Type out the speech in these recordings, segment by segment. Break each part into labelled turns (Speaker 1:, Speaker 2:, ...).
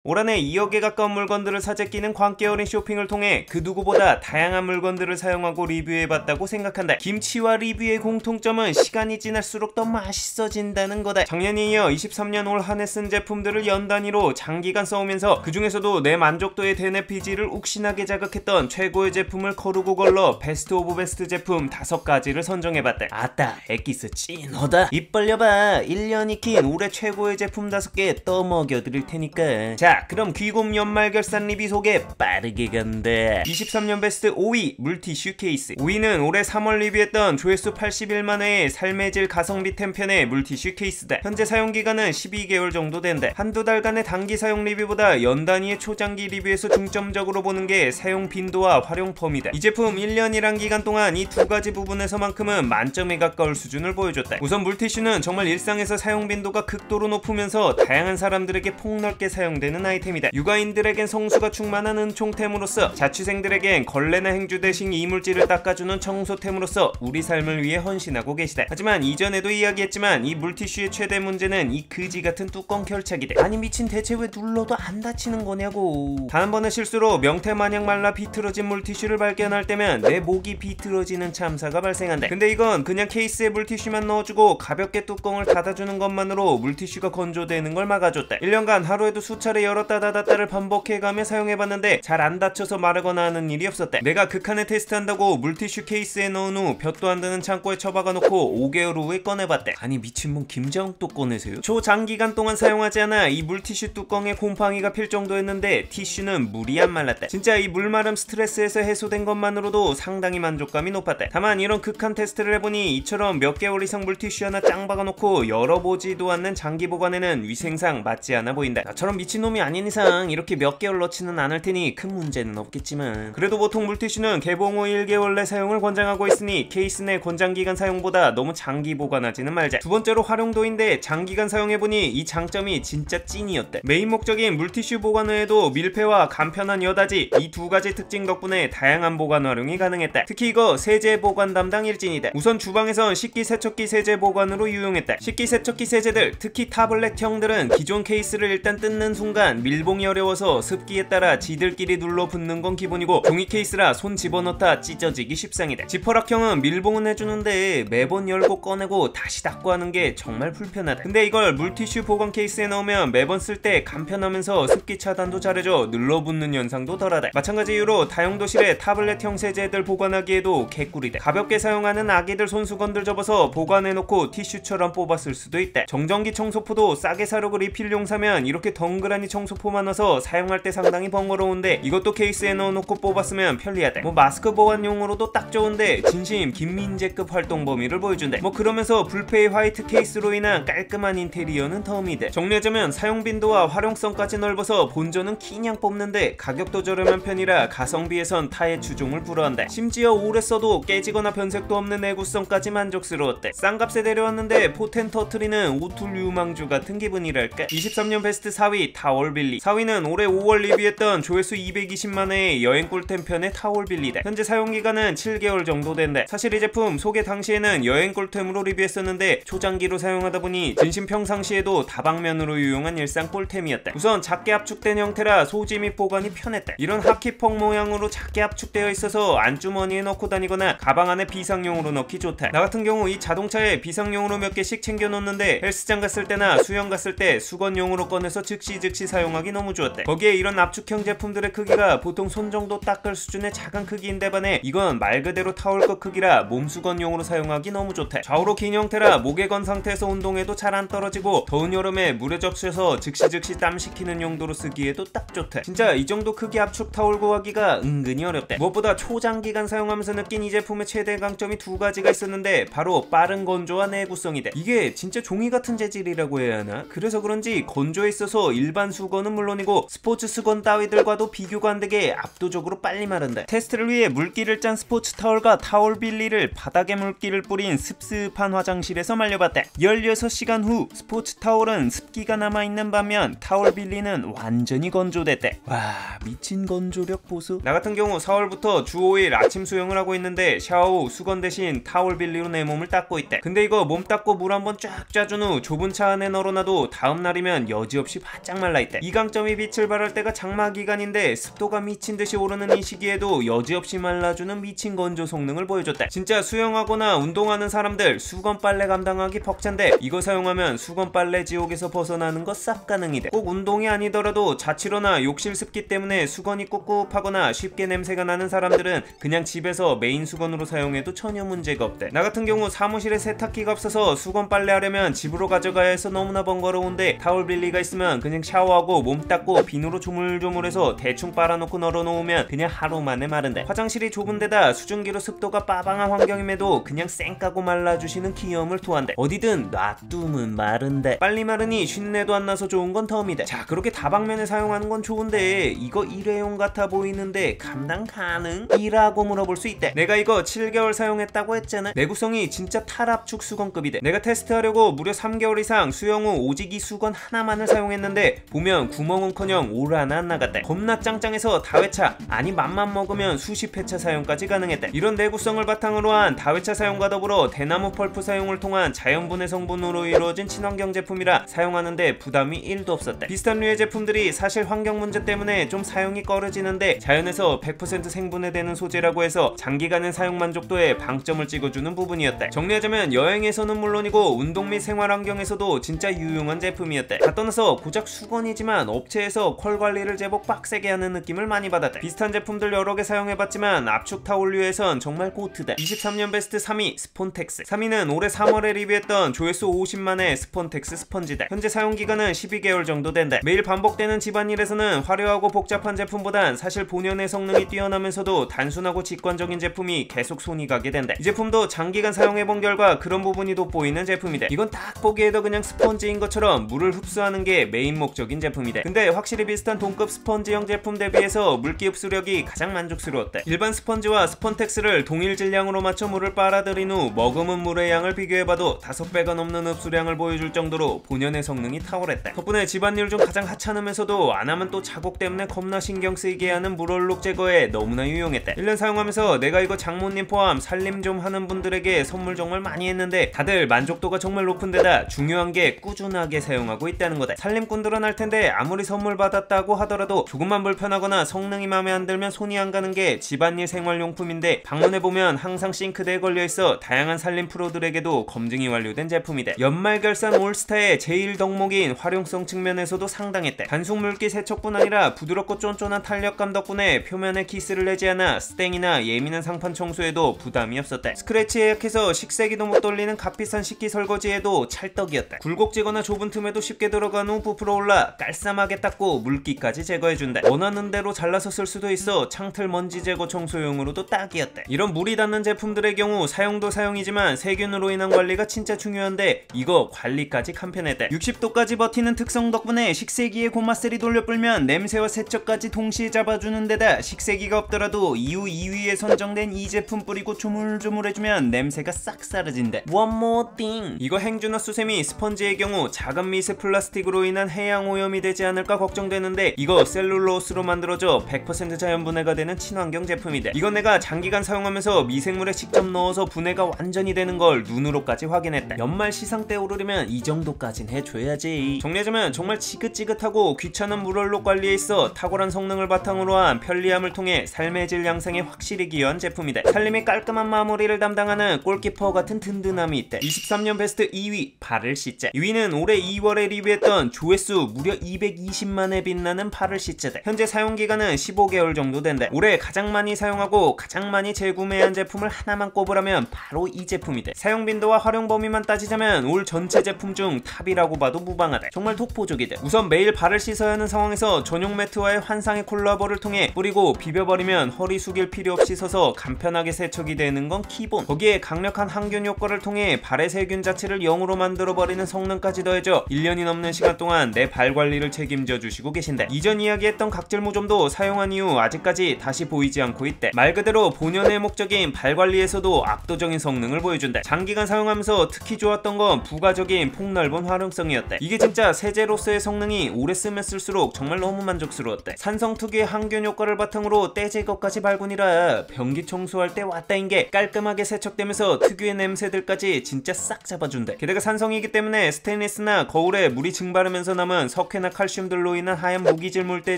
Speaker 1: 올 한 해 2억에 가까운 물건들을 사재 끼는 광기 어린 쇼핑을 통해 그 누구보다 다양한 물건들을 사용하고 리뷰해봤다고 생각한다. 김치와 리뷰의 공통점은 시간이 지날수록 더 맛있어진다는 거다. 작년에 이어 23년 올 한 해 쓴 제품들을 연 단위로 장기간 써오면서 그 중에서도 내 만족도의 대뇌피지를 욱신하게 자극했던 최고의 제품을 거르고 걸러 베스트 오브 베스트 제품 5가지를 선정해봤다. 아따 엑기스 찐하다. 입 벌려봐. 1년 익힌 올해 최고의 제품 5개 떠먹여드릴 테니까. 자, 그럼 귀곰 연말 결산 리뷰 소개 빠르게 간다. 23년 베스트 5위 물티슈 케이스. 5위는 올해 3월 리뷰했던 조회수 81만 회의 삶의 질 가성비 템편의 물티슈 케이스다. 현재 사용기간은 12개월 정도 된다. 한두 달간의 단기 사용 리뷰보다 연 단위의 초장기 리뷰에서 중점적으로 보는 게 사용 빈도와 활용 범위다. 이 제품 1년이란 기간 동안 이 두 가지 부분에서만큼은 만점에 가까울 수준을 보여줬다. 우선 물티슈는 정말 일상에서 사용 빈도가 극도로 높으면서 다양한 사람들에게 폭넓게 사용되는 아이템이다. 육아인들에겐 성수가 충만한 은총템으로서, 자취생들에겐 걸레나 행주 대신 이물질을 닦아주는 청소템으로서 우리 삶을 위해 헌신하고 계시다. 하지만 이전에도 이야기했지만 이 물티슈의 최대 문제는 이 그지같은 뚜껑 결착이다. 아니 미친, 대체 왜 눌러도 안 닫히는 거냐고. 단 한 번의 실수로 명태마냥 말라 비틀어진 물티슈를 발견할 때면 내 목이 비틀어지는 참사가 발생한다. 근데 이건 그냥 케이스에 물티슈만 넣어주고 가볍게 뚜껑을 닫아주는 것만으로 물티슈가 건조되는 걸 막아줬다. 1년간 하루에도 수차례 열었다 닫았다를 반복해가며 사용해봤는데 잘 안 닫혀서 마르거나 하는 일이 없었대. 내가 극한에 테스트한다고 물티슈 케이스에 넣은 후 볕도 안 드는 창고에 처박아놓고 5개월 후에 꺼내봤대. 아니 미친분 김장 또 꺼내세요? 초장기간 동안 사용하지 않아 이 물티슈 뚜껑에 곰팡이가 필 정도였는데 티슈는 물이 안 말랐대. 진짜 이 물마름 스트레스에서 해소된 것만으로도 상당히 만족감이 높았대. 다만 이런 극한 테스트를 해보니 이처럼 몇 개월 이상 물티슈 하나 짱 박아놓고 열어보지도 않는 장기 보관에는 위생상 맞지 않아 보인다. 나처럼 미친놈이 아닌 이상 이렇게 몇 개월 넣지는 않을 테니 큰 문제는 없겠지만, 그래도 보통 물티슈는 개봉 후 1개월 내 사용을 권장하고 있으니 케이스 내 권장기간 사용보다 너무 장기 보관하지는 말자. 두 번째로 활용도인데 장기간 사용해보니 이 장점이 진짜 찐이었대. 메인 목적인 물티슈 보관 외에도 밀폐와 간편한 여닫이, 이 두 가지 특징 덕분에 다양한 보관 활용이 가능했다. 특히 이거 세제 보관 담당 일진이다. 우선 주방에선 식기세척기 세제 보관으로 유용했다. 식기세척기 세제들, 특히 타블렛형들은 기존 케이스를 일단 뜯는 순간 밀봉이 어려워서 습기에 따라 지들끼리 눌러 붙는 건 기본이고, 종이 케이스라 손 집어넣다 찢어지기 십상이다. 지퍼락형은 밀봉은 해주는데 매번 열고 꺼내고 다시 닫고 하는 게 정말 불편하다. 근데 이걸 물티슈 보관 케이스에 넣으면 매번 쓸 때 간편하면서 습기 차단도 잘해줘 눌러붙는 현상도 덜하다. 마찬가지 이유로 다용도실에 타블렛형 세제들 보관하기에도 개꿀이다. 가볍게 사용하는 아기들 손수건들 접어서 보관해놓고 티슈처럼 뽑아 쓸 수도 있다. 정전기 청소포도 싸게 사려고 리필용 사면 이렇게 덩그라니 청소포만 넣어서 사용할 때 상당히 번거로운데 이것도 케이스에 넣어놓고 뽑았으면 편리하다. 뭐 마스크 보관용으로도 딱 좋은데 진심 김민재급 활동 범위를 보여준다. 뭐 그러면서 불페이 화이트 케이스로 인한 깔끔한 인테리어는 덤이 돼. 정리하자면 사용 빈도와 활용성까지 넓어서 본전은 그냥 뽑는데 가격도 저렴한 편이라 가성비에선 타의 주종을 불허한다. 심지어 오래 써도 깨지거나 변색도 없는 내구성까지 만족스러웠대. 싼값에 데려왔는데 포텐 터트리는 오툴 유망주 같은 기분이랄까. 23년 베스트 4위 타월빌리. 4위는 올해 5월 리뷰했던 조회수 220만 회의 여행 꿀템 편의 타월빌리다. 현재 사용기간은 7개월 정도 된다. 사실 이 제품 소개 당시에는 여행 꿀템으로 리뷰했었는데 초장기로 사용하다 보니 진심 평상시에도 다방면으로 유용한 일상 꿀템이었다. 우선 작게 압축된 형태라 소지 및 보관이 편했다. 이런 하키펑 모양으로 작게 압축되어 있어서 안주머니에 넣고 다니거나 가방 안에 비상용으로 넣기 좋다. 나 같은 경우 이 자동차에 비상용으로 몇 개씩 챙겨 놓는데 헬스장 갔을 때나 수영 갔을 때 수건용으로 꺼내서 즉시 사용하기 너무 좋았대. 거기에 이런 압축형 제품들의 크기가 보통 손 정도 닦을 수준의 작은 크기인데 반해 이건 말 그대로 타월급 크기라 몸수건용으로 사용하기 너무 좋대. 좌우로 긴 형태라 목에 건 상태에서 운동해도 잘 안 떨어지고 더운 여름에 물에 적셔서 즉시 땀 식히는 용도로 쓰기에도 딱 좋대. 진짜 이 정도 크기 압축 타월 구하기가 은근히 어렵대. 무엇보다 초장기간 사용하면서 느낀 이 제품의 최대 강점이 두 가지가 있었는데 바로 빠른 건조와 내구성이대. 이게 진짜 종이 같은 재질이라고 해야 하나? 그래서 그런지 건조에 있어서 일반 수건은 물론이고 스포츠 수건 따위들과도 비교가 안 되게 압도적으로 빨리 마른다. 테스트를 위해 물기를 짠 스포츠 타월과 타월빌리를 바닥에 물기를 뿌린 습습한 화장실에서 말려봤다. 16시간 후 스포츠 타월은 습기가 남아있는 반면 타월빌리는 완전히 건조됐대. 와 미친 건조력 보수. 나 같은 경우 4월부터 주 5일 아침 수영을 하고 있는데 샤워 후 수건 대신 타월빌리로 내 몸을 닦고 있대. 근데 이거 몸 닦고 물 한번 쫙 짜준 후 좁은 차 안에 널어놔도 다음날이면 여지없이 바짝 말라있대. 상당했대. 이 강점이 빛을 발할 때가 장마 기간인데 습도가 미친듯이 오르는 이 시기에도 여지없이 말라주는 미친 건조 성능을 보여줬대. 진짜 수영하거나 운동하는 사람들 수건 빨래 감당하기 벅찬데 이거 사용하면 수건 빨래 지옥에서 벗어나는 거 싹 가능이 돼. 꼭 운동이 아니더라도 자취로나 욕실 습기 때문에 수건이 꿉꿉하거나 쉽게 냄새가 나는 사람들은 그냥 집에서 메인 수건으로 사용해도 전혀 문제가 없대. 나 같은 경우 사무실에 세탁기가 없어서 수건 빨래 하려면 집으로 가져가야 해서 너무나 번거로운데 타월 빌리가 있으면 그냥 샤워하고 몸 닦고 비누로 조물조물해서 대충 빨아놓고 널어놓으면 그냥 하루 만에 마른대. 화장실이 좁은데다 수증기로 습도가 빠방한 환경임에도 그냥 쌩 까고 말라주시는 귀여움을 토한대. 어디든 놔두면 마른대. 빨리 마르니 쉰내도 안 나서 좋은 건 덤이대. 자, 그렇게 다방면에 사용하는 건 좋은데 이거 일회용 같아 보이는데 감당 가능? 이라고 물어볼 수 있대. 내가 이거 7개월 사용했다고 했잖아. 내구성이 진짜 탈압축 수건급이대. 내가 테스트하려고 무려 3개월 이상 수영 후 오직 이 수건 하나만을 사용했는데 보면 구멍은커녕 올 하나 안 나갔대. 겁나 짱짱해서 다회차 아니 맘만 먹으면 수십 회차 사용까지 가능했대. 이런 내구성을 바탕으로 한 다회차 사용과 더불어 대나무 펄프 사용을 통한 자연분해 성분으로 이루어진 친환경 제품이라 사용하는데 부담이 1도 없었대. 비슷한 류의 제품들이 사실 환경 문제 때문에 좀 사용이 꺼려지는데 자연에서 100% 생분해되는 소재라고 해서 장기간의 사용 만족도에 방점을 찍어주는 부분이었대. 정리하자면 여행에서는 물론이고 운동 및 생활 환경에서도 진짜 유용한 제품이었대. 다 떠나서 고작 수건이지만 업체에서 컬 관리를 제법 빡세게 하는 느낌을 많이 받았대. 비슷한 제품들 여러 개 사용해봤지만 압축 타올류에선 정말 고트대. 23년 베스트 3위 스폰텍스. 3위는 올해 3월에 리뷰했던 조회수 50만의 스폰텍스 스펀지대. 현재 사용기간은 12개월 정도 된대. 매일 반복되는 집안일에서는 화려하고 복잡한 제품보단 사실 본연의 성능이 뛰어나면서도 단순하고 직관적인 제품이 계속 손이 가게 된대. 이 제품도 장기간 사용해본 결과 그런 부분이 돋보이는 제품이대. 이건 딱 보기에도 그냥 스펀지인 것처럼 물을 흡수하는 게 메인 목적인 제품이대. 근데 확실히 비슷한 동급 스펀지형 제품 대비해서 물기 흡수력이 가장 만족스러웠대. 일반 스펀지와 스폰텍스를 동일 질량으로 맞춰 물을 빨아들인 후 머금은 물의 양을 비교해봐도 5배가 넘는 흡수량을 보여줄 정도로 본연의 성능이 탁월했대. 덕분에 집안일 중 가장 하찮으면서도 안하면 또 자국 때문에 겁나 신경 쓰이게 하는 물얼룩 제거에 너무나 유용했대. 1년 사용하면서 내가 이거 장모님 포함 살림 좀 하는 분들에게 선물 정말 많이 했는데 다들 만족도가 정말 높은데다 중요한 게 꾸준하게 사용하고 있다는 거다. 살림꾼들은 할 텐데 아무리 선물 받았다고 하더라도 조금만 불편하거나 성능이 마음에 안 들면 손이 안 가는 게 집안일 생활용품인데 방문해보면 항상 싱크대에 걸려있어 다양한 살림 프로들에게도 검증이 완료된 제품이대. 연말 결산 올스타의 제일 덕목인 활용성 측면에서도 상당했대. 단순 물기 세척뿐 아니라 부드럽고 쫀쫀한 탄력감 덕분에 표면에 기스를 내지 않아 스탱이나 예민한 상판 청소에도 부담이 없었대. 스크래치에 약해서 식세기도 못 돌리는 값비싼 식기 설거지에도 찰떡이었대. 굴곡지거나 좁은 틈에도 쉽게 들어간 후 부풀어 올라 깔쌈하게 닦고 물기까지 제거해준대. 원하는 대로 잘라서 쓸 수도 있어 창틀 먼지 제거 청소용으로도 딱이었대. 이런 물이 닿는 제품들의 경우 사용도 사용이지만 세균으로 인한 관리가 진짜 중요한데 이거 관리까지 간편했대. 60도까지 버티는 특성 덕분에 식세기에 고맛셀이 돌려 불면 냄새와 세척까지 동시에 잡아주는 데다 식세기가 없더라도 이후 2위에 선정된 이 제품 뿌리고 조물조물해주면 냄새가 싹 사라진대. One more thing. 이거 행주나 수세미 스펀지의 경우 작은 미세 플라스틱으로 인한 해양 오염이 되지 않을까 걱정되는데 이거 셀룰로스로 만들어져 100% 자연분해가 되는 친환경 제품이대. 이건 내가 장기간 사용하면서 미생물에 직접 넣어서 분해가 완전히 되는 걸 눈으로까지 확인했다. 연말 시상 때 오르려면 이 정도까진 해줘야지. 정리하자면 정말 지긋지긋하고 귀찮은 물얼룩 관리에 있어 탁월한 성능을 바탕으로 한 편리함을 통해 삶의 질 향상에 확실히 기여한 제품이다. 살림의 깔끔한 마무리를 담당하는 골키퍼 같은 든든함이 있대. 23년 베스트 2위 발을 씻제. 2위는 올해 2월에 리뷰했던 조회수 무려 220만에 빛나는 발을 씻제대. 현재 사용기간은 15개월 정도 된대. 올해 가장 많이 사용하고 가장 많이 재구매한 제품을 하나만 꼽으라면 바로 이 제품이대. 사용 빈도와 활용 범위만 따지자면 올 전체 제품 중 탑이라고 봐도 무방하대. 정말 독보적이대. 우선 매일 발을 씻어야 하는 상황에서 전용 매트와의 환상의 콜라보를 통해 뿌리고 비벼버리면 허리 숙일 필요 없이 서서 간편하게 세척이 되는 건 기본. 거기에 강력한 항균 효과를 통해 발의 세균 자체를 0으로 만들어버리는 성능까지 더해져 1년이 넘는 시간 동안 내 발 관리를 책임져 주시고 계신데 이전 이야기했던 각질모점도 사용한 이후 아직까지 다시 보이지 않고 있대. 말 그대로 본연의 목적인 발 관리에서도 압도적인 성능을 보여준대. 장기간 사용하면서 특히 좋았던 건 부가적인 폭넓은 활용성이었대. 이게 진짜 세제로서의 성능이 오래 쓰면 쓸수록 정말 너무 만족스러웠대. 산성 특유의 항균 효과를 바탕으로 때 제거까지 발군이라 변기 청소할 때 왔다인 게 깔끔하게 세척되면서 특유의 냄새들까지 진짜 싹 잡아준대. 게다가 산성이기 때문에 스테인리스나 거울에 물이 증바르면서 남은 석회 석회나 칼슘들로 인한 하얀 무기질 물때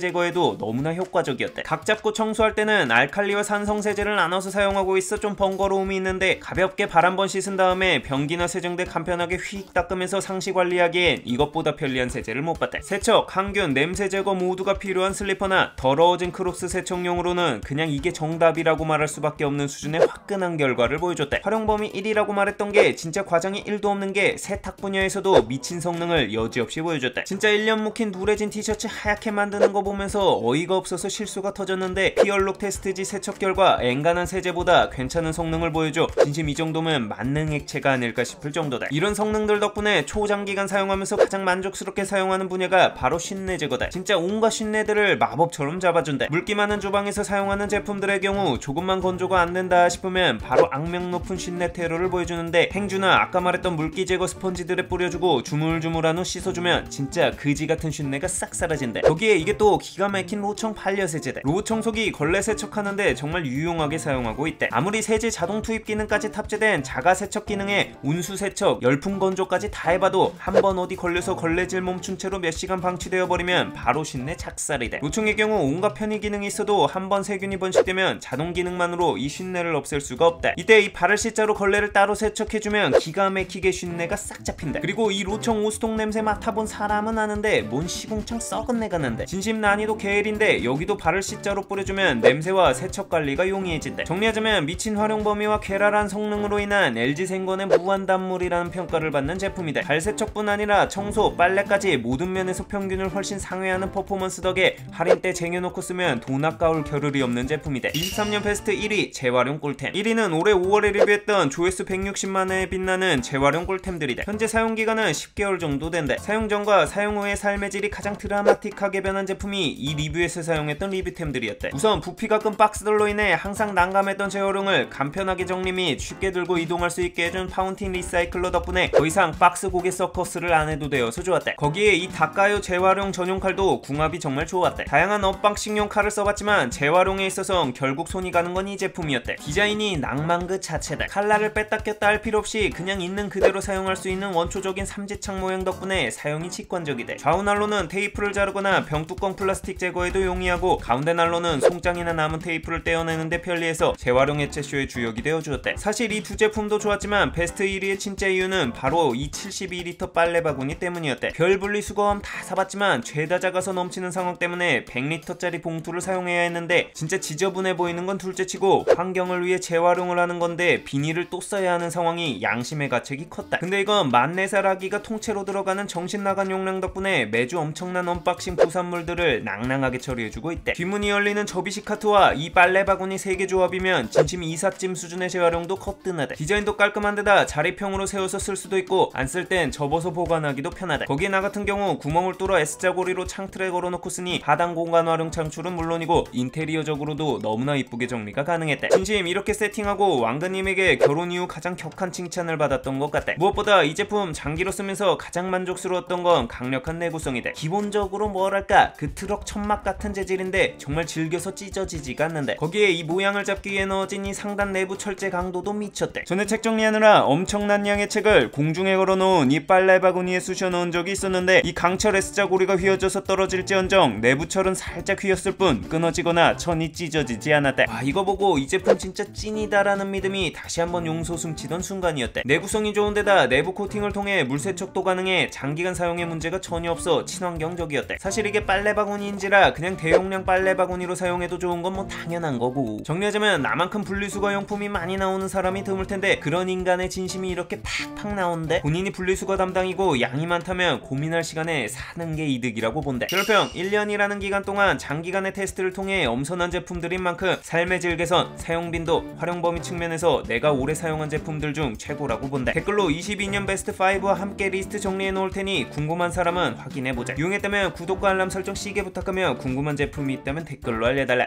Speaker 1: 제거에도 너무나 효과적이었대. 각 잡고 청소할 때는 알칼리와 산성세제를 나눠서 사용하고 있어 좀 번거로움이 있는데 가볍게 발 한번 씻은 다음에 변기나 세정대 간편하게 휙 닦으면서 상시 관리하기엔 이것보다 편리한 세제를 못 봤대. 세척, 항균, 냄새 제거 모두가 필요한 슬리퍼나 더러워진 크록스 세척용으로는 그냥 이게 정답이라고 말할 수밖에 없는 수준의 화끈한 결과를 보여줬대. 활용 범위 1위라고 말했던 게 진짜 과장이 1도 없는 게 세탁 분야에서도 미친 성능을 여지없이 보여줬대. 진짜 1년 묵힌 누래진 티셔츠 하얗게 만드는 거 보면서 어이가 없어서 실수가 터졌는데 피얼록 테스트지 세척 결과 엔간한 세제보다 괜찮은 성능을 보여줘 진심 이 정도면 만능 액체가 아닐까 싶을 정도다. 이런 성능들 덕분에 초장기간 사용하면서 가장 만족스럽게 사용하는 분야가 바로 쉰내 제거다. 진짜 온갖 쉰내들을 마법처럼 잡아준다. 물기 많은 주방에서 사용하는 제품들의 경우 조금만 건조가 안 된다 싶으면 바로 악명 높은 쉰내 테러를 보여주는데 행주나 아까 말했던 물기 제거 스펀지들에 뿌려주고 주물주물한 후 씻어주면 진짜 그지 같은 쉰내가 싹 사라진다. 거기에 이게 또 기가 막힌 로청 반려세제다. 로봇 청소기 걸레 세척하는데 정말 유용하게 사용하고 있대. 아무리 세제 자동 투입 기능까지 탑재된 자가 세척 기능에 운수 세척, 열풍 건조까지 다 해봐도 한 번 어디 걸려서 걸레질 멈춘 채로 몇 시간 방치되어 버리면 바로 쉰내 착살이다. 로청의 경우 온갖 편의 기능이 있어도 한 번 세균이 번식되면 자동 기능만으로 이 쉰내를 없앨 수가 없다. 이때 이 발을 C자로 걸레를 따로 세척해주면 기가 막히게 쉰내가 싹 잡힌다. 그리고 이 로청 오수통 냄새 맡아본 사람은 아는데 뭔 시궁창 썩은 내가 난다. 진심 난이도 계일인데 여기도 발을 C자로 뿌려주면 냄새와 세척 관리가 용이해진다. 정리하자면 미친 활용 범위와 쾌랄한 성능으로 인한 LG생건의 무한단물이라는 평가를 받는 제품이다. 발 세척뿐 아니라 청소, 빨래까지 모든 면에서 평균을 훨씬 상회하는 퍼포먼스 덕에 할인 때 쟁여놓고 쓰면 돈 아까울 겨를이 없는 제품이다. 23년 베스트 1위 재활용 꿀템. 1위는 올해 5월에 리뷰했던 조회수 160만회에 빛나는 재활용 꿀템들이다. 현재 사용기간은 10개월 정도 된다. 사용 전과 사용 후의 삶의 질이 가장 드라마틱하게 변한 제품이 이 리뷰에서 사용했던 리뷰템들이었다. 우선 부피가 큰 박스들로 인해 항상 난감했던 재활용을 간편하게 정리 및 쉽게 들고 이동할 수 있게 해준 파운틴 리사이클러 덕분에 더 이상 박스 고개 서커스를 안 해도 되어서 좋았다. 거기에 이 닦아요 재활용 전용 칼도 궁합이 정말 좋았다. 다양한 언박싱용 칼을 써봤지만 재활용에 있어서 결국 손이 가는 건 이 제품이었대. 디자인이 낭만 그 자체다. 칼날을 뺐다 꼈다 할 필요 없이 그냥 있는 그대로 사용할 수 있는 원초적인 삼지창 모양 덕분에 사용이 직관적이다. 좌우 난로는 테이프를 자르거나 병뚜껑 플라스틱 제거에도 용이하고 가운데 난로는 송장이나 남은 테이프를 떼어내는데 편리해서 재활용 해체쇼의 주역이 되어주었대. 사실 이 두 제품도 좋았지만 베스트 1위의 진짜 이유는 바로 이 72리터 빨래 바구니 때문이었대. 별 분리수거함 다 사봤지만 죄다 작아서 넘치는 상황 때문에 100리터짜리 봉투를 사용해야 했는데 진짜 지저분해 보이는 건 둘째치고 환경을 위해 재활용을 하는 건데 비닐을 또 써야 하는 상황이 양심의 가책이 컸다. 근데 이건 만 4살 아기가 통째로 들어가는 정신나간 용량 덕분에 매주 엄청난 언박싱 부산물들을 낭낭하게 처리해주고 있대. 뒷문이 열리는 접이식 카트와 이 빨래 바구니 3개 조합이면 진심 이삿짐 수준의 재활용도 거뜬하다. 디자인도 깔끔한 데다 자리평으로 세워서 쓸 수도 있고 안 쓸 땐 접어서 보관하기도 편하다. 거기에 나 같은 경우 구멍을 뚫어 S자 고리로 창틀에 걸어놓고 쓰니 하단 공간 활용 창출은 물론이고 인테리어적으로도 너무나 이쁘게 정리가 가능했다. 진심 이렇게 세팅하고 왕근님에게 결혼 이후 가장 격한 칭찬을 받았던 것 같다. 무엇보다 이 제품 장기로 쓰면서 가장 만족스러웠던 건 강력한 내구성이다. 기본적으로 뭐랄까 그 트럭 천막 같은 재질인데 정말 즐겨서 찢어지지가 않는다. 거기에 이 모양을 잡기 위해 넣어진 이 상단 내부 철제 강도도 미쳤대. 전에 책 정리하느라 엄청난 양의 책을 공중에 걸어놓은 이 빨래 바구니에 쑤셔 넣은 적이 있었는데 이 강철 S자 고리가 휘어져서 떨어질지언정 내부 철은 살짝 휘었을 뿐 끊어지거나 천이 찢어지지 않았다. 와, 이거 보고 이 제품 진짜 찐이다라는 믿음이 다시 한번 용솟 숨치던 순간이었대. 내구성이 좋은데다 내부 코팅을 통해 물세척도 가능해 장기간 사용에 문제가 전혀 없어 친환경적이었대. 사실 이게 빨래 바구니인지라 그냥 대용량 빨래 바구니로 사용해도 좋은 건 뭐 당연한 거고. 정리하자면 나만큼 분리수거 용품이 많이 나오는 사람이 드물 텐데 그런 인간의 진심이 이렇게 팍팍 나오는데 본인이 분리수거 담당이고 양이 많다면 고민할 시간에 사는 게 이득이라고 본대. 결평 1년이라는 기간 동안 장기간의 테스트를 통해 엄선한 제품들인 만큼 삶의 질 개선, 사용 빈도, 활용 범위 측면에서 내가 오래 사용한 제품들 중 최고라고 본다. 댓글로 22년 베스트 5와 함께 리스트 정리해 놓을 테니 궁금한 사람은 확인해보자. 유용했다면 구독과 알람 설정 시게 부탁하며 궁금한 제품이 있다면 댓글로 알려달라.